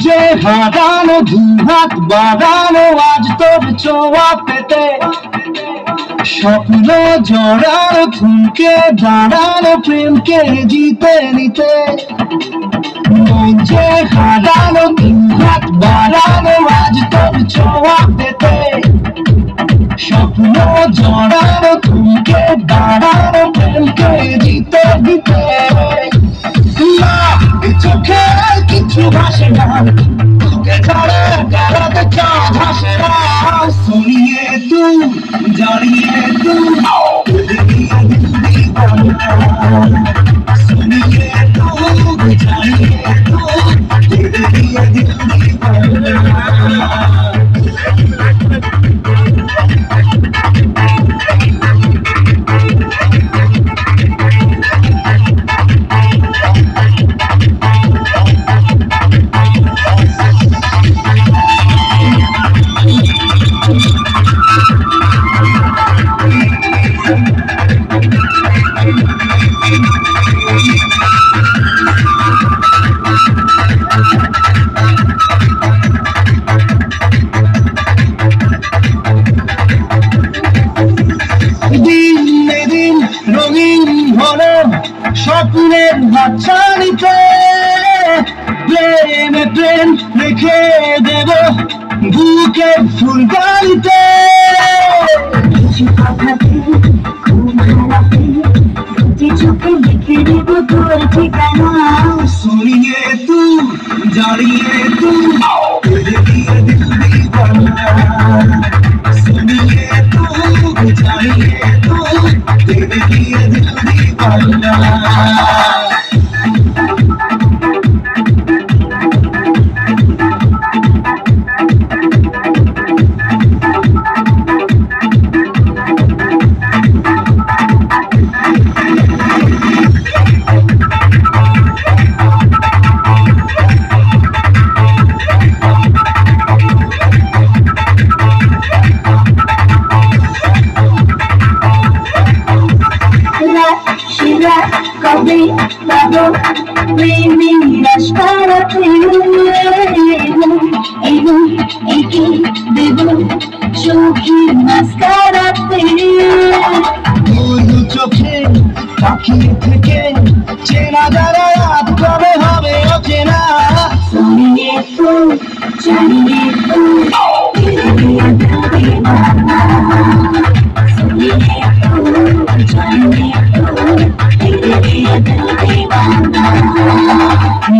যে হারানো দুহাত বাড়ানো আজ তোর ছোঁয়া পেতে, স্বপ্ন জড়ানো থমকে দাঁড়ানো প্রেমকে জিতে নিতে। মন যে হারানো দুহাত বাড়ানো আজ তোর ছোঁয়া পেতে, স্বপ্ন জড়ানো থমকে দাঁড়ানো প্রেমকে জিতে দিতে। চোখে কিছু ভাসে না, তোকে ছাড়া গেলাতে চাঁদ ভাসে না। শুনিয়ে তুই জানিয়ে তুই শুনিয়ে তুই জানিয়ে স্বপ্নের হাতছানিতে প্রেমে প্রেম রেখে দেব বুকের ফুলদানিতে। চোখে লিখে দেব তোর ঠিকানা, শুনিয়ে তুই জানিয়ে তুই শুনিয়ে তুই জানিয়ে কবে পাবো প্রেমী রাস্তাতে, একে দেব চোখে মাস্কারাতে। চোখে তাকিয়ে থেকে চেনা যারা আজ কবে হবে অচেনা। শুনিয়ে তো জানিয়ে তো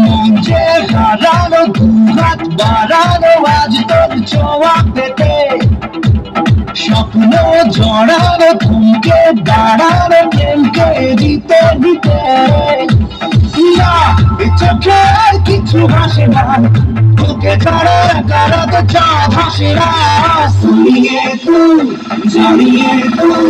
মন যে হারানো দুহাত বাড়ানো আজ তোর ছোঁয়া পেতে, স্বপ্ন জড়ানো থমকে দাঁড়ানো প্রেমকে জিতে দিতে। না চোখে কিছু ভাসে না, তোকে ছাড়া গেলাতে চাঁদ ভাসে না। শুনিয়ে তুই জানিয়ে তুই